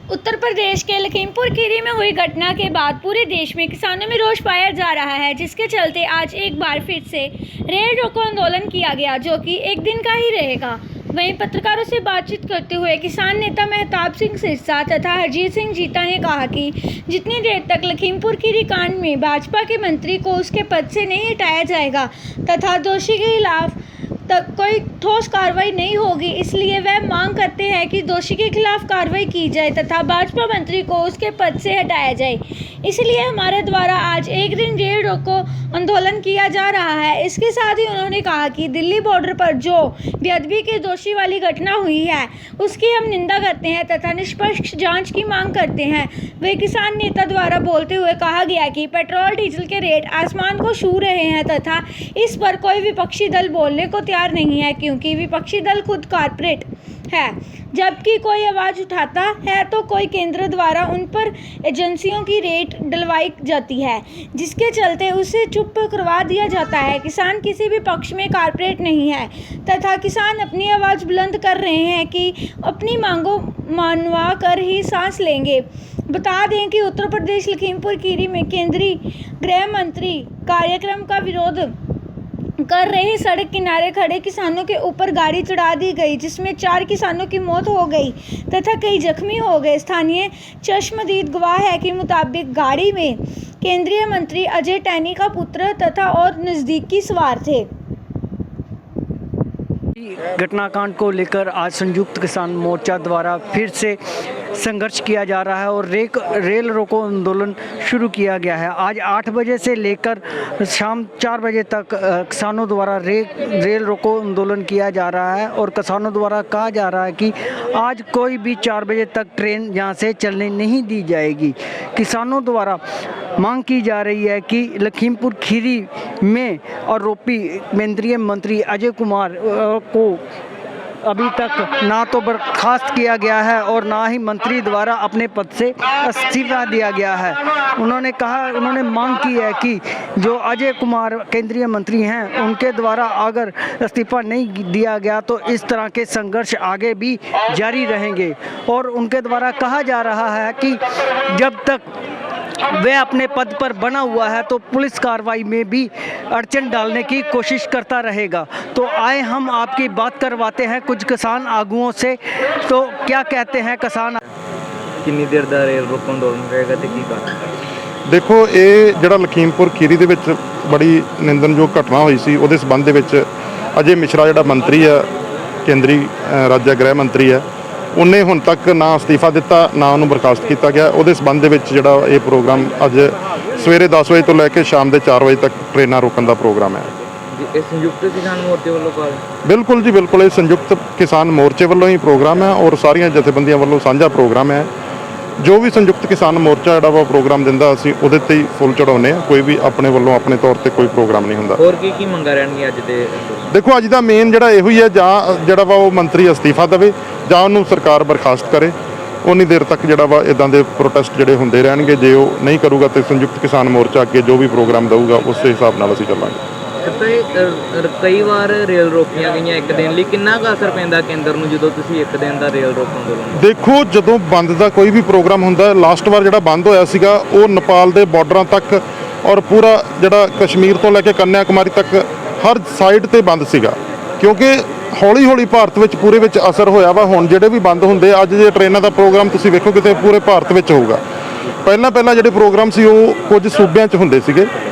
उत्तर प्रदेश के लखीमपुर खीरी में हुई घटना के बाद पूरे देश में किसानों में रोष पाया जा रहा है, जिसके चलते आज एक बार फिर से रेल रोको आंदोलन किया गया, जो कि एक दिन का ही रहेगा। वहीं पत्रकारों से बातचीत करते हुए किसान नेता महताब सिंह सिरसा तथा हरजीत सिंह जीता ने कहा कि जितनी देर तक लखीमपुर खीरी कांड में भाजपा के मंत्री को उसके पद से नहीं हटाया जाएगा तथा दोषी के खिलाफ तक कोई ठोस कार्रवाई नहीं होगी, इसलिए वह मांग करते हैं कि दोषी के खिलाफ कार्रवाई की जाए तथा भाजपा मंत्री को उसके पद से हटाया जाए। इसलिए हमारे द्वारा आज एक दिन रेल रोको आंदोलन किया जा रहा है। इसके साथ ही उन्होंने कहा कि दिल्ली बॉर्डर पर जो बेअदबी के दोषी वाली घटना हुई है उसकी हम निंदा करते हैं तथा निष्पक्ष जांच की मांग करते हैं। वे किसान नेता द्वारा बोलते हुए कहा गया कि पेट्रोल डीजल के रेट आसमान को छू रहे हैं तथा इस पर कोई विपक्षी दल बोलने को तैयार नहीं है, क्योंकि विपक्षी दल खुद कारपोरेट है। जबकि कोई आवाज़ उठाता है तो कोई केंद्र द्वारा उन पर एजेंसियों की रेट डलवाई जाती है, जिसके चलते उसे चुप करवा दिया जाता है। किसान किसी भी पक्ष में कारपोरेट नहीं है तथा किसान अपनी आवाज़ बुलंद कर रहे हैं कि अपनी मांगों मनवा कर ही सांस लेंगे। बता दें कि उत्तर प्रदेश लखीमपुर खीरी में केंद्रीय गृह मंत्री कार्यक्रम का विरोध कर रहे सड़क किनारे खड़े किसानों के ऊपर गाड़ी चढ़ा दी गई, जिसमें 4 किसानों की मौत हो गई तथा कई जख्मी हो गए। स्थानीय चश्मदीद गवाह है के मुताबिक गाड़ी में केंद्रीय मंत्री अजय टैनी का पुत्र तथा और नज़दीकी सवार थे। घटनाकांड को लेकर आज संयुक्त किसान मोर्चा द्वारा फिर से संघर्ष किया जा रहा है और रेल रोको आंदोलन शुरू किया गया है। आज 8 बजे से लेकर शाम 4 बजे तक किसानों द्वारा रेल रोको आंदोलन किया जा रहा है और किसानों द्वारा कहा जा रहा है कि आज कोई भी 4 बजे तक ट्रेन यहाँ से चलने नहीं दी जाएगी। किसानों द्वारा मांग की जा रही है कि लखीमपुर खीरी में आरोपी केंद्रीय मंत्री अजय कुमार को अभी तक ना तो बर्खास्त किया गया है और ना ही मंत्री द्वारा अपने पद से इस्तीफा दिया गया है। उन्होंने मांग की है कि जो अजय कुमार केंद्रीय मंत्री हैं उनके द्वारा अगर इस्तीफा नहीं दिया गया तो इस तरह के संघर्ष आगे भी जारी रहेंगे। और उनके द्वारा कहा जा रहा है कि जब तक वह अपने पद पर बना हुआ है तो पुलिस कार्रवाई में भी अड़चन डालने की कोशिश करता रहेगा। तो आए हम आपकी बात करवाते हैं कुछ किसान आगुओं से, तो क्या कहते हैं किसान। कितनी देर ਦਾ ਰੇਲ ਰੋਕੋ ਅੰਦੋਲਨ ਰਹੇਗਾ ਤੇ ਕੀ ਕਾਰਨ? देखो ये ਜਿਹੜਾ ਲਖੀਮਪੁਰ ਖੀਰੀ ਦੇ ਵਿੱਚ ਬੜੀ ਨਿੰਦਣਯੋਗ ਘਟਨਾ ਹੋਈ ਸੀ, ਉਹਦੇ ਸਬੰਧ ਦੇ ਵਿੱਚ ਅਜੇ ਮਿਸ਼ਰਾ ਜਿਹੜਾ ਮੰਤਰੀ ਆ ਕੇਂਦਰੀ ਰਾਜ ਗ੍ਰਹਿ ਮੰਤਰੀ ਆ, ਉਹਨੇ ਹੁਣ ਤੱਕ ਨਾ ਅਸਤੀਫਾ ਦਿੱਤਾ ਨਾ ਉਹਨੂੰ ਬਰਖਾਸਤ ਕੀਤਾ ਗਿਆ। ਉਹਦੇ ਸਬੰਧ ਦੇ ਵਿੱਚ ਜਿਹੜਾ ਇਹ ਪ੍ਰੋਗਰਾਮ ਅੱਜ ਸਵੇਰੇ 10 ਵਜੇ ਤੋਂ ਲੈ ਕੇ ਸ਼ਾਮ ਦੇ 4 ਵਜੇ ਤੱਕ ਟ੍ਰੇਨਾਂ ਰੋਕਣ ਦਾ ਪ੍ਰੋਗਰਾਮ ਹੈ। ਇਹ ਸੰਯੁਕਤ ਕਿਸਾਨ ਮੋਰਚੇ ਵੱਲੋਂ ਬਿਲਕੁਲ ਜੀ ਬਿਲकुल, ਇਹ ਸੰਯੁਕਤ ਕਿਸਾਨ ਮੋਰਚੇ ਵੱਲੋਂ ਹੀ ਪ੍ਰੋਗਰਾਮ ਹੈ ਔਰ ਸਾਰੀਆਂ ਜਥੇਬੰਦੀਆਂ ਵੱਲੋਂ ਸਾਂਝਾ ਪ੍ਰੋਗਰਾਮ ਹੈ। ਜੋ ਵੀ ਸੰਯੁਕਤ ਕਿਸਾਨ ਮੋਰਚਾ ਜਿਹੜਾ ਵਾ ਪ੍ਰੋਗਰਾਮ ਦਿੰਦਾ ਅਸੀਂ ਉਹਦੇ ਤੇ ਹੀ ਫੁੱਲ ਚੜਾਉਂਦੇ ਹਾਂ। ਕੋਈ ਵੀ ਆਪਣੇ ਵੱਲੋਂ ਆਪਣੇ ਤੌਰ ਤੇ ਕੋਈ ਪ੍ਰੋਗਰਾਮ ਨਹੀਂ ਹੁੰਦਾ। ਹੋਰ ਕੀ ਮੰਗਾਂ ਰਹਿਣਗੀਆਂ ਅੱਜ ਦੇ? ਦੇਖੋ ਅੱਜ ਦਾ ਮੇਨ ਜਿਹੜਾ ਇਹੋ ਹੀ ਹੈ, ਜਾਂ ਜਿਹੜਾ ਵਾ ਉਹ ਮੰਤਰੀ ਅਸਤੀਫਾ ਦੇਵੇ ਜਾਂ ਉਹਨੂੰ ਸਰਕਾਰ ਬਰਖਾਸਤ ਕਰੇ। ਉਨੀ ਦੇਰ ਤੱਕ ਜਿਹੜਾ ਵਾ ਇਦਾਂ ਦੇ ਪ੍ਰੋਟੈਸਟ ਜਿਹੜੇ ਹੁੰਦੇ ਰਹਿਣਗੇ। ਜੇ ਉਹ ਨਹੀਂ ਕਰੂਗਾ ਤੇ ਸੰਯੁਕਤ ਕਿਸਾਨ ਮੋਰਚਾ ਅੱਗੇ ਜੋ ਵੀ ਪ੍ਰੋਗਰਾਮ ਦੇਊਗਾ ਉਸੇ ਹਿਸਾਬ ਨਾਲ ਅਸੀਂ ਚੱਲਾਂਗੇ। ਕਈ ਵਾਰ ਰੇਲ ਰੋਕੀਆਂ ਗਈਆਂ ਇੱਕ ਦਿਨ ਲਈ, ਕਿੰਨਾ ਕੁ ਅਸਰ ਪੈਂਦਾ ਕੇਂਦਰ ਨੂੰ ਜਦੋਂ ਤੁਸੀਂ ਇੱਕ ਦਿਨ ਦਾ ਰੇਲ ਰੋਕੋ ਅੰਦੋਲਨ? ਦੇਖੋ ਜਦੋਂ ਬੰਦ ਦਾ ਕੋਈ ਵੀ ਪ੍ਰੋਗਰਾਮ ਹੁੰਦਾ, ਲਾਸਟ ਵਾਰ ਜਿਹੜਾ ਬੰਦ ਹੋਇਆ ਸੀਗਾ ਉਹ ਨੇਪਾਲ ਦੇ ਬਾਰਡਰਾਂ ਤੱਕ ਔਰ ਪੂਰਾ ਜਿਹੜਾ ਕਸ਼ਮੀਰ ਤੋਂ ਲੈ ਕੇ ਕੰਨਿਆ ਕੁਮਾਰੀ ਤੱਕ ਹਰ ਸਾਈਡ ਤੇ ਬੰਦ ਸੀਗਾ, ਕਿਉਂਕਿ ਹੌਲੀ ਹੌਲੀ ਭਾਰਤ ਵਿੱਚ ਪੂਰੇ ਵਿੱਚ ਅਸਰ ਹੋਇਆ ਵਾ। ਹੁਣ ਜਿਹੜੇ ਵੀ ਬੰਦ ਹੁੰਦੇ ਅੱਜ ਜੇ ਟ੍ਰੇਨਾਂ ਦਾ ਪ੍ਰੋਗਰਾਮ ਤੁਸੀਂ ਵੇਖੋ ਕਿਤੇ ਪੂਰੇ ਭਾਰਤ ਵਿੱਚ ਹੋਊਗਾ। ਪਹਿਲਾਂ ਜਿਹੜੇ ਪ੍ਰੋਗਰਾਮ ਸੀ ਉਹ ਕੁਝ ਸੂਬਿਆਂ 'ਚ ਹੁੰਦੇ ਸੀਗੇ,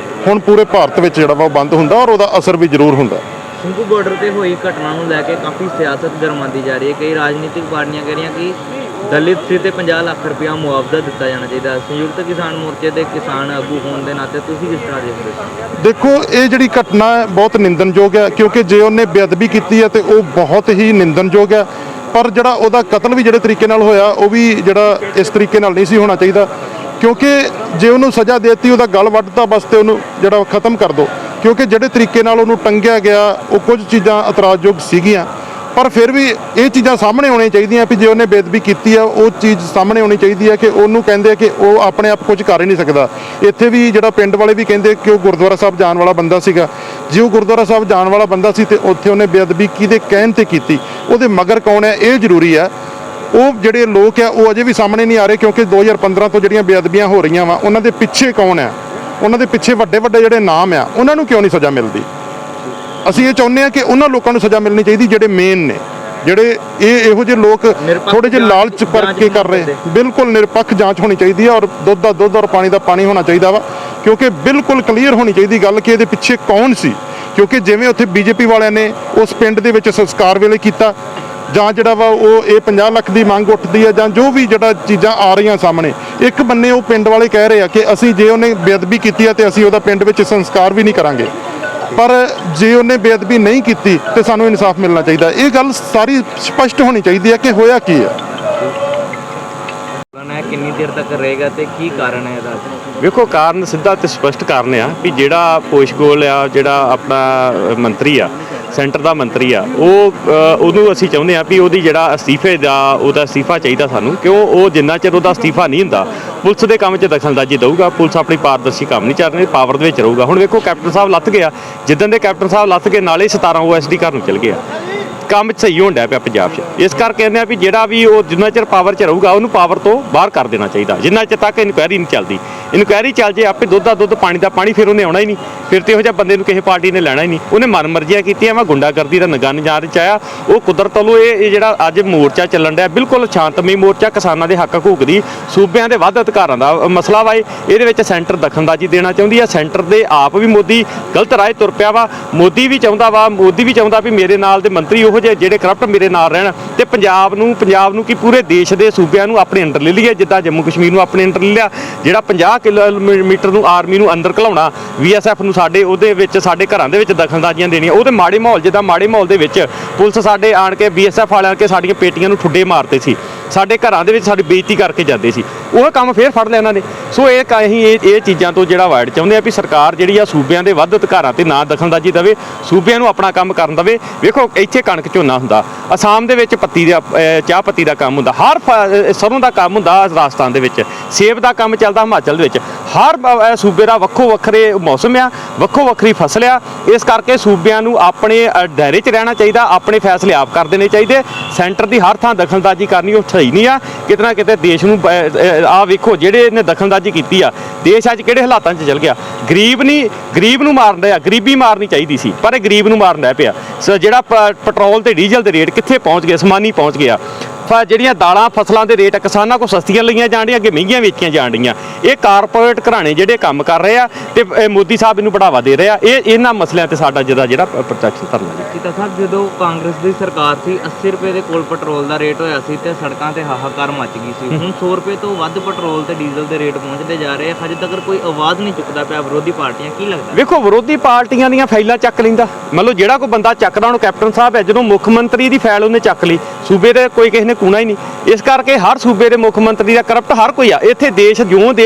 ਹੁਣ ਪੂਰੇ ਭਾਰਤ ਵਿੱਚ ਜਿਹੜਾ ਵਾ ਉਹ ਬੰਦ ਹੁੰਦਾ ਔਰ ਉਹਦਾ ਅਸਰ ਵੀ ਜ਼ਰੂਰ ਹੁੰਦਾ। ਸਿੰਘੂ ਬਾਰਡਰ ਤੇ ਹੋਈ ਘਟਨਾ ਨੂੰ ਲੈ ਕੇ ਕਾਫੀ ਸਿਆਸਤ ਗਰਮਾਉਂਦੀ ਜਾ ਰਹੀ ਹੈ। ਕਈ ਰਾਜਨੀਤਿਕ ਪਾਰਟੀਆਂ ਕਹਿ ਰਹੀਆਂ ਕਿ ਦਲਿਤ ਸੀ ਤੇ 50 ਲੱਖ ਰੁਪਇਆ ਮੁਆਵਜ਼ਾ ਦਿੱਤਾ ਜਾਣਾ ਚਾਹੀਦਾ। ਸੰਯੁਕਤ ਕਿਸਾਨ ਮੋਰਚੇ ਦੇ ਕਿਸਾਨ ਆਗੂ ਹੋਣ ਦੇ ਨਾਤੇ ਤੁਸੀਂ ਕਿਸ ਤਰ੍ਹਾਂ ਦੇਖਦੇ ਹੋ? ਦੇਖੋ ਇਹ ਜਿਹੜੀ ਘਟਨਾ ਹੈ ਬਹੁਤ ਨਿੰਦਣਯੋਗ ਹੈ, ਕਿਉਂਕਿ ਜੇ ਉਹਨੇ ਬੇਅਦਬੀ ਕੀਤੀ ਹੈ ਤੇ ਉਹ ਬਹੁਤ ਹੀ ਨਿੰਦਣਯੋਗ ਹੈ। ਪਰ ਜਿਹੜਾ ਉਹਦਾ ਕਤਲ ਵੀ ਜਿਹੜੇ ਤਰੀਕੇ ਨਾਲ ਹੋਇਆ ਉਹ ਵੀ ਜਿਹੜਾ ਇਸ ਤਰੀਕੇ ਨਾਲ ਨਹੀਂ ਸੀ ਹੋਣਾ ਚਾਹੀਦਾ, ਕਿਉਂਕਿ ਜੇ ਉਹਨੂੰ ਸਜ਼ਾ ਦੇਤੀ ਉਹਦਾ ਗਲ ਵੱਢਤਾ ਬਸ ਤੇ ਉਹਨੂੰ ਜਿਹੜਾ ਖਤਮ ਕਰ ਦਿਓ। ਕਿਉਂਕਿ ਜਿਹੜੇ ਤਰੀਕੇ ਨਾਲ ਉਹਨੂੰ ਟੰਗਿਆ ਗਿਆ ਉਹ ਕੁਝ ਚੀਜ਼ਾਂ ਇਤਰਾਜ਼ਯੋਗ ਸੀਗੀਆਂ, ਪਰ ਫਿਰ ਵੀ ਇਹ ਚੀਜ਼ਾਂ ਸਾਹਮਣੇ ਆਉਣੀਆਂ ਚਾਹੀਦੀਆਂ ਵੀ ਜੇ ਉਹਨੇ ਬੇਅਦਬੀ ਕੀਤੀ ਆ ਉਹ ਚੀਜ਼ ਸਾਹਮਣੇ ਆਉਣੀ ਚਾਹੀਦੀ ਹੈ ਕਿ ਉਹਨੂੰ ਕਹਿੰਦੇ ਆ ਕਿ ਉਹ ਆਪਣੇ ਆਪ ਕੁਝ ਕਰ ਹੀ ਨਹੀਂ ਸਕਦਾ। ਇੱਥੇ ਵੀ ਜਿਹੜਾ ਪਿੰਡ ਵਾਲੇ ਵੀ ਕਹਿੰਦੇ ਕਿ ਉਹ ਗੁਰਦੁਆਰਾ ਸਾਹਿਬ ਜਾਣ ਵਾਲਾ ਬੰਦਾ ਸੀਗਾ। ਜੇ ਉਹ ਗੁਰਦੁਆਰਾ ਸਾਹਿਬ ਜਾਣ ਵਾਲਾ ਬੰਦਾ ਸੀ ਤੇ ਉੱਥੇ ਉਹਨੇ ਬੇਅਦਬੀ ਕਿਹਦੇ ਕਹਿਣ ਤੇ ਕੀਤੀ, ਉਹਦੇ ਮਗਰ ਕੌਣ ਹੈ ਇਹ ਜ਼ਰੂਰੀ ਹੈ। ਉਹ ਜਿਹੜੇ ਲੋਕ ਆ ਉਹ ਅਜੇ ਵੀ ਸਾਹਮਣੇ ਨਹੀਂ ਆ ਰਹੇ, ਕਿਉਂਕਿ 2015 ਤੋਂ ਜਿਹੜੀਆਂ ਬੇਅਦਬੀਆਂ ਹੋ ਰਹੀਆਂ ਵਾ ਉਹਨਾਂ ਦੇ ਪਿੱਛੇ ਕੌਣ ਆ, ਉਹਨਾਂ ਦੇ ਪਿੱਛੇ ਵੱਡੇ ਵੱਡੇ ਜਿਹੜੇ ਨਾਮ ਆ ਉਹਨਾਂ ਨੂੰ ਕਿਉਂ ਨਹੀਂ ਸਜ਼ਾ ਮਿਲਦੀ। ਅਸੀਂ ਇਹ ਚਾਹੁੰਦੇ ਹਾਂ ਕਿ ਉਹਨਾਂ ਲੋਕਾਂ ਨੂੰ ਸਜ਼ਾ ਮਿਲਣੀ ਚਾਹੀਦੀ ਜਿਹੜੇ ਮੇਨ ਨੇ, ਜਿਹੜੇ ਇਹੋ ਜਿਹੇ ਲੋਕ ਥੋੜੇ ਜਿਹੇ ਲਾਲਚ ਕਰਕੇ ਕਰ ਰਹੇ। ਬਿਲਕੁਲ ਨਿਰਪੱਖ ਜਾਂਚ ਹੋਣੀ ਚਾਹੀਦੀ ਹੈ ਔਰ ਦੁੱਧ ਦਾ ਦੁੱਧ ਔਰ ਪਾਣੀ ਦਾ ਪਾਣੀ ਹੋਣਾ ਚਾਹੀਦਾ ਵਾ, ਕਿਉਂਕਿ ਬਿਲਕੁਲ ਕਲੀਅਰ ਹੋਣੀ ਚਾਹੀਦੀ ਗੱਲ ਕਿ ਇਹਦੇ ਪਿੱਛੇ ਕੌਣ ਸੀ। ਕਿਉਂਕਿ ਜਿਵੇਂ ਉੱਥੇ ਬੀਜੇਪੀ ਵਾਲਿਆਂ ਨੇ ਉਸ ਪਿੰਡ ਦੇ ਵਿੱਚ ਸੰਸਕਾਰ ਵੇਲੇ ਕੀਤਾ, ਜਾਂ ਜਿਹੜਾ ਵਾ ਉਹ ਇਹ 50 ਲੱਖ ਦੀ ਮੰਗ ਉੱਠਦੀ ਹੈ, ਜਾਂ ਜੋ ਵੀ ਜਿਹੜਾ ਚੀਜ਼ਾਂ ਆ ਰਹੀਆਂ ਸਾਹਮਣੇ, ਇੱਕ ਬੰਨੇ ਉਹ ਪਿੰਡ ਵਾਲੇ ਕਹਿ ਰਹੇ ਆ ਕਿ ਅਸੀਂ ਜੇ ਉਹਨੇ ਬੇਅਦਬੀ ਕੀਤੀ ਹੈ ਤੇ ਅਸੀਂ ਉਹਦਾ ਪਿੰਡ ਵਿੱਚ ਸੰਸਕਾਰ ਵੀ ਨਹੀਂ ਕਰਾਂਗੇ, ਪਰ ਜੇ ਉਹਨੇ ਬੇਅਦਬੀ ਨਹੀਂ ਕੀਤੀ ਤੇ ਸਾਨੂੰ ਇਨਸਾਫ ਮਿਲਣਾ ਚਾਹੀਦਾ। ਇਹ ਗੱਲ ਸਾਰੀ ਸਪਸ਼ਟ ਹੋਣੀ ਚਾਹੀਦੀ ਹੈ ਕਿ ਹੋਇਆ ਕੀ ਹੈ। ਕਿੰਨੀ ਦੇਰ ਤੱਕ ਰਹੇਗਾ ਤੇ ਕੀ ਕਾਰਨ ਹੈ ਇਹਦਾ? ਵੇਖੋ ਕਾਰਨ ਸਿੱਧਾ ਤੇ ਸਪਸ਼ਟ ਕਾਰਨ ਆ ਵੀ ਜਿਹੜਾ ਪੋਸ਼ਗੋਲ ਆ, ਜਿਹੜਾ ਆਪਣਾ ਮੰਤਰੀ ਆ, ਸੈਂਟਰ ਦਾ ਮੰਤਰੀ ਆ, ਉਹਨੂੰ ਅਸੀਂ ਚਾਹੁੰਦੇ ਆ ਵੀ ਉਹਦੀ ਜਿਹੜਾ ਅਸਤੀਫੇ ਦਾ ਉਹਦਾ ਅਸਤੀਫਾ ਚਾਹੀਦਾ ਸਾਨੂੰ, ਕਿਉਂ ਉਹ ਜਿੰਨਾ ਚਿਰ ਉਹਦਾ ਅਸਤੀਫਾ ਨਹੀਂ ਹੁੰਦਾ ਪੁਲਿਸ ਦੇ ਕੰਮ 'ਚ ਦਖਲਅੰਦਾਜ਼ੀ ਦਊਗਾ, ਪੁਲਿਸ ਆਪਣੀ ਪਾਰਦਰਸ਼ੀ ਕੰਮ ਨਹੀਂ ਚੱਲ ਰਹੀ, ਪਾਵਰ ਦੇ ਵਿੱਚ ਰਹੂਗਾ। ਹੁਣ ਵੇਖੋ ਕੈਪਟਨ ਸਾਹਿਬ ਲੱਥ ਗਿਆ, ਜਿੱਦਣ ਦੇ ਕੈਪਟਨ ਸਾਹਿਬ ਲੱਥ ਗਏ ਨਾਲੇ 17 OSD ਘਰ ਨੂੰ ਚਲ ਗਿਆ, ਕੰਮ ਸਹੀ ਹੋਣ ਡਿਆ ਪਿਆ ਪੰਜਾਬ 'ਚ। ਇਸ ਕਰਕੇ ਕਹਿੰਦੇ ਆ ਵੀ ਜਿਹੜਾ ਵੀ ਉਹ ਜਿੰਨਾ ਚਿਰ ਪਾਵਰ 'ਚ ਰਹੂਗਾ ਉਹਨੂੰ ਪਾਵਰ ਤੋਂ ਬਾਹਰ ਕਰ ਦੇਣਾ ਚਾਹੀਦਾ, ਜਿੰਨਾ ਚਿਰ ਤੱਕ ਇਨਕੁਆਇਰੀ ਨਹੀਂ ਚੱਲਦੀ। ਇਨਕੁਆਇਰੀ ਚੱਲ ਜੇ ਆਪੇ ਦੁੱਧ ਦਾ ਦੁੱਧ ਪਾਣੀ ਦਾ ਪਾਣੀ, ਫਿਰ ਉਹਨੇ ਆਉਣਾ ਹੀ ਨਹੀਂ, ਫਿਰ ਤੇ ਇਹੋ ਜਿਹਾ ਬੰਦੇ ਨੂੰ ਕਿਸੇ ਪਾਰਟੀ ਨੇ ਲੈਣਾ ਹੀ ਨਹੀਂ। ਉਹਨੇ ਮਨਮਰਜ਼ੀਆਂ ਕੀਤੀਆਂ ਵਾ, ਗੁੰਡਾਗਰਦੀ ਦਾ ਨਗਨ ਜਾਰ ਚ ਆਇਆ, ਉਹ ਕੁਦਰਤ ਵੱਲੋਂ ਇਹ ਜਿਹੜਾ ਅੱਜ ਮੋਰਚਾ ਚੱਲਣ ਡਿਆ ਬਿਲਕੁਲ ਸ਼ਾਂਤਮਈ ਮੋਰਚਾ, ਕਿਸਾਨਾਂ ਦੇ ਹੱਕ ਹਕੂਕ ਦੀ, ਸੂਬਿਆਂ ਦੇ ਵੱਧ ਅਧਿਕਾਰਾਂ ਦਾ ਮਸਲਾ ਵਾ। ਇਹਦੇ ਵਿੱਚ ਸੈਂਟਰ ਦਖਲਅੰਦਾਜ਼ੀ ਦੇਣਾ ਚਾਹੁੰਦੀ ਆ। ਸੈਂਟਰ ਦੇ ਆਪ ਵੀ ਮੋਦੀ ਗਲਤ ਰਾਹ ਤੁਰ ਪਿਆ ਵਾ। ਮੋਦੀ ਵੀ ਚਾਹੁੰਦਾ ਵੀ ਮੇਰੇ ਨਾਲ ਦੇ ਮੰਤਰੀ ਉਹੋ ਜਿਹੇ ਜਿਹੜੇ ਕਰਪਟ ਮੇਰੇ ਨਾਲ ਰਹਿਣ, ਤੇ ਪੰਜਾਬ ਨੂੰ ਕੀ ਪੂਰੇ ਦੇਸ਼ ਦੇ ਸੂਬਿਆਂ ਨੂੰ ਆਪਣੇ ਅੰਡਰ ਲੈ ਲਈਏ, ਜਿੱਦਾਂ ਜੰਮੂ ਕਸ਼ਮੀਰ ਨੂੰ ਆਪਣੇ ਅੰਡਰ ਲੈ ਲਿਆ। ਜਿਹੜਾ 50 ਕਿਲੋਮੀਟਰ ਨੂੰ ਆਰਮੀ ਨੂੰ ਅੰਦਰ ਘਲਾਉਣਾ, VSF ਨੂੰ ਸਾਡੇ ਉਹਦੇ ਵਿੱਚ ਸਾਡੇ ਘਰਾਂ ਦੇ ਵਿੱਚ ਦਖਲਅੰਦਾਜ਼ੀਆਂ ਦੇਣੀਆਂ, ਉਹਦੇ ਮਾੜੇ ਮਾਹੌਲ, ਜਿੱਦਾਂ ਮਾੜੇ ਮਾਹੌਲ ਦੇ ਵਿੱਚ ਪੁਲਿਸ ਸਾਡੇ ਆਣ ਕੇ BSF ਵਾਲਿਆਂ ਕੇ ਸਾਡੀਆਂ ਪੇਟੀਆਂ ਨੂੰ ਠੁੱਡੇ ਮਾਰਦੇ ਸੀ, ਸਾਡੇ ਘਰਾਂ ਦੇ ਵਿੱਚ ਸਾਡੀ ਬੇਇੱਜ਼ਤੀ ਕਰਕੇ ਜਾਂਦੇ ਸੀ, ਉਹ ਕੰਮ ਫੇਰ ਫੜ ਲਿਆ ਇਹਨਾਂ ਨੇ। ਸੋ ਅਸੀਂ ਇਹ ਚੀਜ਼ਾਂ ਤੋਂ ਜਿਹੜਾ ਅਵਾਇਡ ਚਾਹੁੰਦੇ ਆ ਵੀ ਸਰਕਾਰ ਜਿਹੜੀ ਆ ਸੂਬਿਆਂ ਦੇ ਵੱਧ ਅਧਿਕਾਰਾਂ ਤੇ ਨਾ ਦਖਲਅੰਦਾਜ਼ੀ ਦੇਵੇ, ਸੂਬਿਆਂ ਨੂੰ ਆਪਣਾ ਕੰਮ ਕਰਨ ਦੇਵੇ। ਵੇਖੋ ਇੱਥੇ ਕਣਕ ਝੋਨਾ ਹੁੰਦਾ, ਅਸਾਮ ਦੇ ਵਿੱਚ ਚਾਹ ਪੱਤੀ ਦਾ ਕੰਮ ਹੁੰਦਾ, ਹਰ ਸਰੋਂ ਦਾ ਕੰਮ ਹੁੰਦਾ ਰਾਜਸਥਾਨ ਦੇ ਵਿੱਚ, ਸੇਬ ਦਾ ਕੰਮ ਚੱਲਦਾ ਹਿਮਾਚਲ ਦੇ ਵਿੱਚ। ਹਰ ਸੂਬੇ ਦਾ ਵੱਖੋ ਵੱਖਰੇ ਮੌਸਮ ਆ, ਵੱਖੋ ਵੱਖਰੀ ਫਸਲ ਆ। ਇਸ ਕਰਕੇ ਸੂਬਿਆਂ ਨੂੰ ਆਪਣੇ ਦਾਇਰੇ 'ਚ ਰਹਿਣਾ ਚਾਹੀਦਾ, ਆਪਣੇ ਫੈਸਲੇ ਆਪ ਕਰ ਦੇਣੇ ਚਾਹੀਦੇ। ਸੈਂਟਰ ਦੀ ਹਰ ਥਾਂ ਦਖਲਅੰਦਾਜ਼ੀ ਕਰਨੀ ਉਹ ਸਹੀ ਨਹੀਂ ਆ। ਕਿਤੇ ਨਾ ਕਿਤੇ ਦੇਸ਼ ਨੂੰ ਆ ਵੇਖੋ ਜਿਹੜੇ ਨੇ ਦਖਲਅੰਦਾਜ਼ੀ ਕੀਤੀ ਆ, ਦੇਸ਼ ਅੱਜ ਕਿਹੜੇ ਹਾਲਾਤਾਂ 'ਚ ਚੱਲ ਗਿਆ। ਗਰੀਬ ਨੂੰ ਮਾਰਨ ਡਿਆ, ਗਰੀਬੀ ਮਾਰਨੀ ਚਾਹੀਦੀ ਸੀ, ਪਰ ਇਹ ਗਰੀਬ ਨੂੰ ਮਾਰਨ ਡਿਆ ਪਿਆ। ਜਿਹੜਾ ਪੈਟਰੋਲ ਤੇ ਡੀਜ਼ਲ ਦੇ ਰੇਟ ਕਿੱਥੇ ਪਹੁੰਚ ਗਏ, ਅਸਮਾਨੀ ਪਹੁੰਚ ਗਿਆ। ਜਿਹੜੀਆਂ ਦਾਲਾਂ ਫਸਲਾਂ ਦੇ ਰੇਟ ਕਿਸਾਨਾਂ ਕੋਲ ਸਸਤੀਆਂ ਲਈਆਂ ਜਾਣ ਡੀਆਂ, ਅੱਗੇ ਮਹਿੰਗੀਆਂ ਵੇਚੀਆਂ ਜਾਣ ਡੀਆਂ। ਇਹ ਕਾਰਪੋਰੇਟ ਘਰਾਣੇ ਜਿਹੜੇ ਕੰਮ ਕਰ ਰਹੇ ਆ ਤੇ ਮੋਦੀ ਸਾਹਿਬ ਇਹਨੂੰ ਬੜਾਵਾ ਦੇ ਰਹੇ ਆ। ਇਹਨਾਂ ਮਸਲਿਆਂ ਤੇ ਸਾਡਾ ਜਿਹੜਾ ਪ੍ਰੋਟੈਕਸ਼ਨ ਕਰਨਾ ਜੀ। ਕੀਤਾ ਸਾਹਿਬ, ਜਦੋਂ ਕਾਂਗਰਸ ਦੀ ਸਰਕਾਰ ਸੀ 80 ਰੁਪਏ ਦੇ ਕੋਲ ਪੈਟਰੋਲ ਦਾ ਰੇਟ ਹੋਇਆ ਸੀ ਤੇ ਸੜਕਾਂ ਤੇ ਹਾਹਾਕਾਰ ਮਚ ਗਈ ਸੀ। ਹੁਣ 100 ਰੁਪਏ ਤੋਂ ਵੱਧ ਪੈਟਰੋਲ ਤੇ ਡੀਜ਼ਲ ਦੇ ਰੇਟ ਪਹੁੰਚਦੇ ਜਾ ਰਹੇ ਆ, ਹਜੇ ਤੱਕ ਕੋਈ ਆਵਾਜ਼ ਨਹੀਂ ਚੁੱਕਦਾ ਪਿਆ ਵਿਰੋਧੀ ਪਾਰਟੀਆਂ। ਕੀ ਲੱਗਦਾ? ਵੇਖੋ ਵਿਰੋਧੀ ਪਾਰਟੀਆਂ ਦੀਆਂ ਫਾਈਲਾਂ ਚੱਕ ਲੈਂਦਾ, ਮੰਨ ਲਓ ਜਿਹੜਾ ਕੋਈ ਬੰਦਾ ਚੱਕਦਾ ਉਹਨੂੰ ਕੈਪਟਨ ਸਾਹਿਬ ਹੈ, ਜਦੋਂ ਮੁੱਖ ਮੰਤਰੀ ਦੀ ਫਾਈਲ ਉਹਨੇ ਚੱਕ ਲਈ, ਸੂਬੇ ਦੇ ਕੋਈ ਕਿਸੇ ਨੇ ਕੂਣਾ ਹੀ ਨਹੀਂ। ਇਸ ਕਰਕੇ ਹਰ ਸੂਬੇ ਦੇ ਮੁੱਖ ਮੰਤਰੀ ਦਾ ਕਰਪਟ ਹਰ ਕੋਈ ਆ। ਇੱਥੇ ਦੇਸ਼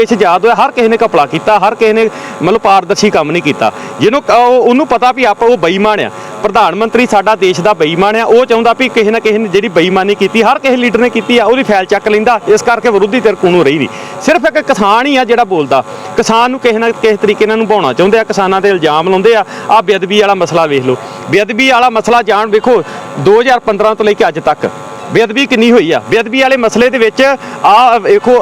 ਆਜ਼ਾਦ ਹੋਇਆ, ਹਰ ਕਿਸੇ ਨੇ ਘਪਲਾ ਕੀਤਾ, ਹਰ ਕਿਸੇ ਨੇ ਮਤਲਬ ਪਾਰਦਰਸ਼ੀ ਕੰਮ ਨਹੀਂ ਕੀਤਾ। ਜਿਹਨੂੰ ਉਹਨੂੰ ਪਤਾ ਵੀ ਆਪਾਂ ਉਹ ਬੇਈਮਾਨ ਆ, ਪ੍ਰਧਾਨ ਮੰਤਰੀ ਸਾਡਾ ਦੇਸ਼ ਦਾ ਬੇਈਮਾਨ ਆ, ਉਹ ਚਾਹੁੰਦਾ ਵੀ ਕਿਸੇ ਨਾ ਕਿਸੇ ਨੇ ਜਿਹੜੀ ਬੇਈਮਾਨੀ ਕੀਤੀ, ਹਰ ਕਿਸੇ ਲੀਡਰ ਨੇ ਕੀਤੀ ਆ, ਉਹਦੀ ਫਾਈਲ ਚੱਕ ਲੈਂਦਾ। ਇਸ ਕਰਕੇ ਵਿਰੋਧੀ ਧਿਰ ਕੋਲੋਂ ਰਹੀ ਨਹੀਂ, ਸਿਰਫ ਇੱਕ ਕਿਸਾਨ ਹੀ ਆ ਜਿਹੜਾ ਬੋਲਦਾ। ਕਿਸਾਨ ਨੂੰ ਕਿਸੇ ਨਾ ਕਿਸੇ ਤਰੀਕੇ ਨਾਲ ਨਿਭਾਉਣਾ ਚਾਹੁੰਦੇ ਆ, ਕਿਸਾਨਾਂ ਤੇ ਇਲਜ਼ਾਮ ਲਾਉਂਦੇ ਆ। ਆਹ ਬੇਅਦਬੀ ਵਾਲਾ ਮਸਲਾ ਵੇਖ ਲਓ, ਬੇਅਦਬੀ ਵਾਲਾ ਮਸਲਾ ਵੇਖੋ 2015 ਤੋਂ ਲੈ ਕੇ ਅੱਜ ਤੱਕ ਬੇਅਦਬੀ ਕਿੰਨੀ ਹੋਈ ਆ। ਬੇਅਦਬੀ ਵਾਲੇ ਮਸਲੇ ਦੇ ਵਿੱਚ ਵੇਖੋ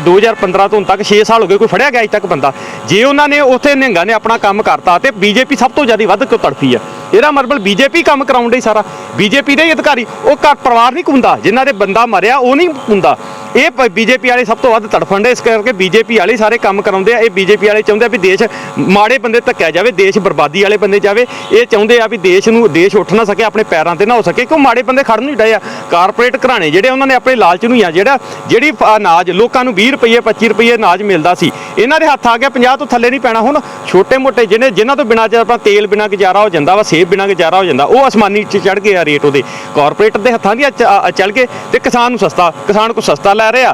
2015 ਤੋਂ ਹੁਣ ਤੱਕ 6 ਸਾਲ ਹੋ ਗਏ, ਕੋਈ ਫੜਿਆ ਗਿਆ ਅਜੇ ਤੱਕ ਬੰਦਾ। ਜੇ ਉਹਨਾਂ ਨੇ ਉੱਥੇ ਨਿਹੰਗਾਂ ਨੇ ਆਪਣਾ ਕੰਮ ਕਰਤਾ ਤੇ ਬੀਜੇਪੀ ਸਭ ਤੋਂ ਜ਼ਿਆਦਾ ਵੱਧ ਕਿਉਂ ਤੜਫੀ ਆ? ਇਹਦਾ ਮਤਲਬ ਬੀਜੇਪੀ ਕੰਮ ਕਰਾਉਣ ਡਈ ਸਾਰਾ, ਬੀਜੇਪੀ ਦੇ ਹੀ ਅਧਿਕਾਰੀ। ਉਹ ਘਰ ਪਰਿਵਾਰ ਨਹੀਂ ਘੁੰਮਦਾ, ਜਿਨ੍ਹਾਂ ਦੇ ਬੰਦਾ ਮਰਿਆ ਉਹ ਨਹੀਂ ਘੁੰਮਦਾ। ਇਹ ਬੀਜੇਪੀ ਵਾਲੇ ਸਭ ਤੋਂ ਵੱਧ ਤੜਫਣ ਡੇ, ਇਸ ਕਰਕੇ ਬੀਜੇਪੀ ਵਾਲੇ ਸਾਰੇ ਕੰਮ ਕਰਾਉਂਦੇ ਆ। ਇਹ ਬੀਜੇਪੀ ਵਾਲੇ ਚਾਹੁੰਦੇ ਆ ਵੀ ਦੇਸ਼ ਮਾੜੇ ਬੰਦੇ ਧੱਕਿਆ ਜਾਵੇ, ਦੇਸ਼ ਬਰਬਾਦੀ ਵਾਲੇ ਬੰਦੇ ਜਾਵੇ। ਇਹ ਚਾਹੁੰਦੇ ਆ ਵੀ ਦੇਸ਼ ਉੱਠ ਨਾ ਸਕੇ, ਆਪਣੇ ਪੈਰਾਂ ਤੇ ਨਾ ਹੋ ਸਕੇ, ਕਿਉਂ ਮਾੜੇ ਬੰਦੇ ਖੜਨ ਨਹੀਂ ਡਏ ਆ। ਕਾਰਪੋਰੇਟ ਘਰਾਣੇ ਜਿਹੜੇ ਉਹਨਾਂ ਨੇ ਆਪਣੇ ਲਾਲਚ ਨੂੰ ਆ, ਜਿਹੜੀ ਅਨਾਜ ਲੋਕਾਂ ਨੂੰ 20 ਰੁਪਏ 25 ਰੁਪਏ ਅਨਾਜ ਮਿਲਦਾ ਸੀ, ਇਹਨਾਂ ਦੇ ਹੱਥ ਆ ਗਿਆ 50 ਤੋਂ ਥੱਲੇ ਨਹੀਂ ਪੈਣਾ। ਹੁਣ ਛੋਟੇ ਮੋਟੇ ਜਿਨ੍ਹਾਂ ਤੋਂ ਬਿਨਾਂ ਆਪਣਾ ਤੇਲ ਬਿਨਾਂ ਗੁਜ਼ਾਰਾ ਹੋ ਜਾਂਦਾ ਵਾ, ਸੇਬ ਬਿਨਾਂ ਗੁਜ਼ਾਰਾ ਹੋ ਜਾਂਦਾ, ਉਹ ਅਸਮਾਨੀ 'ਚ ਚੜ੍ਹ ਗਏ ਆ ਰੇਟ ਉਹਦੇ, ਕਾਰਪੋਰੇਟ ਦੇ ਹੱਥਾਂ ਦੀ ਚੱਲ ਗਏ। ਤੇ ਕਿਸਾਨ ਨੂੰ ਸਸਤਾ, ਕਿਸਾਨ ਕੋਲ ਸਸਤਾ ਲੈ ਰਹੇ ਆ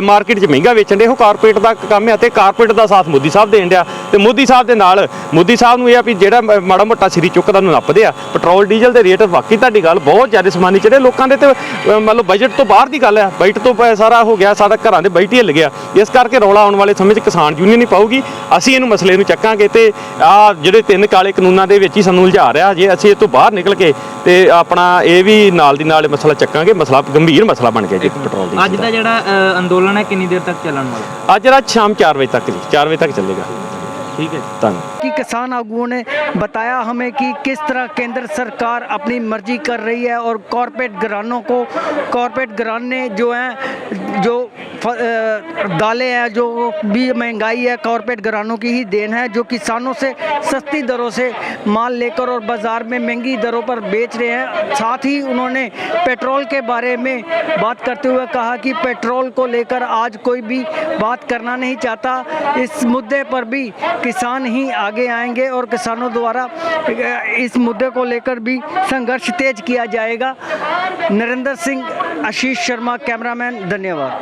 ਮਾਰਕੀਟ 'ਚ ਮਹਿੰਗਾ ਵੇਚਣ ਦੇ, ਉਹ ਕਾਰਪੋਰੇਟ ਦਾ ਕੰਮ ਹੈ ਤੇ ਕਾਰਪੋਰੇਟ ਦਾ ਸਾਥ ਮੋਦੀ ਸਾਹਿਬ ਦੇਣ ਡਿਆ ਤੇ ਮੋਦੀ ਸਾਹਿਬ ਦੇ ਨਾਲ ਮੋਦੀ ਸਾਹਿਬ ਨੂੰ ਇਹ ਆ ਵੀ ਜਿਹੜਾ ਮਾੜਾ ਮੋਟਾ ਸਿਰੀ ਚੁੱਕਦਾ ਨੂੰ ਨੱਪਦੇ ਆ। ਪੈਟਰੋਲ ਡੀਜ਼ਲ ਦੇ ਰੇਟ ਵਾਕਈ ਤੁਹਾਡੀ ਗੱਲ ਬਹੁਤ ਜ਼ਿਆਦਾ ਸਮਾਨੀ ਚੜੇ ਲੋਕਾਂ ਦੇ ਤੇ ਮੰਨ ਲਓ ਬਜਟ ਤੋਂ ਬਾਹਰ ਦੀ ਗੱਲ ਹੈ, ਬਜਟ ਤੋਂ ਸਾਰਾ ਹੋ ਗਿਆ, ਸਾਡਾ ਘਰਾਂ ਦੇ ਬਜਟ ਹੀ ਹਿੱਲ ਗਿਆ। ਇਸ ਕਰਕੇ ਰੌਲਾ ਆਉਣ ਵਾਲੇ ਸਮੇਂ 'ਚ ਕਿਸਾਨ ਯੂਨੀਅਨ ਨਹੀਂ ਪਾਊਗੀ। ਅਸੀਂ ਇਹਨੂੰ ਮਸਲੇ ਨੂੰ ਚੱਕਾਂਗੇ ਤੇ ਆ ਜਿਹੜੇ 3 ਕਾਲੇ ਕਾਨੂੰਨਾਂ ਦੇ ਵਿੱਚ ਹੀ ਸਾਨੂੰ ਉਲਝਾ ਰਿਹਾ, ਜੇ ਅਸੀਂ ਇਹ ਤੋਂ ਬਾਹਰ ਨਿਕਲ ਕੇ ਤੇ ਆਪਣਾ ਇਹ ਵੀ ਨਾਲ ਦੀ ਨਾਲ ਮਸਲਾ ਚੱਕਾਂਗੇ, ਮਸਲਾ ਗੰਭੀਰ ਮਸਲਾ ਬਣ ਗਿਆ ਜੀ ਪੈਟਰੋਲ ਦੀ। ਅੱਜ ਦਾ ਜਿਹੜਾ ਅੰਦੋਲਨ ਹੈ ਕਿੰਨੀ ਦੇਰ ਤੱਕ ਚੱਲਣ ਵਾਲਾ? ਅੱਜ ਰਾਤ ਸ਼ਾਮ 4 ਵਜੇ ਤੱਕ ਜੀ, 4 ਵਜੇ ਤੱਕ ਚੱਲੇਗਾ। ठीक है धन्यवाद। कि किसान आगुओं ने बताया हमें कि किस तरह केंद्र सरकार अपनी मर्जी कर रही है और कॉरपोरेट घराने जो हैं, जो दालें हैं, जो भी महंगाई है कॉरपोरेट घरानों की ही देन है, जो किसानों से सस्ती दरों से माल लेकर और बाज़ार में महंगी दरों पर बेच रहे हैं। साथ ही उन्होंने पेट्रोल के बारे में बात करते हुए कहा कि पेट्रोल को लेकर आज कोई भी बात करना नहीं चाहता। इस मुद्दे पर भी किसान ही आगे आएंगे और किसानों द्वारा इस मुद्दे को लेकर भी संघर्ष तेज किया जाएगा। नरेंद्र सिंह, आशीष शर्मा, कैमरामैन, धन्यवाद।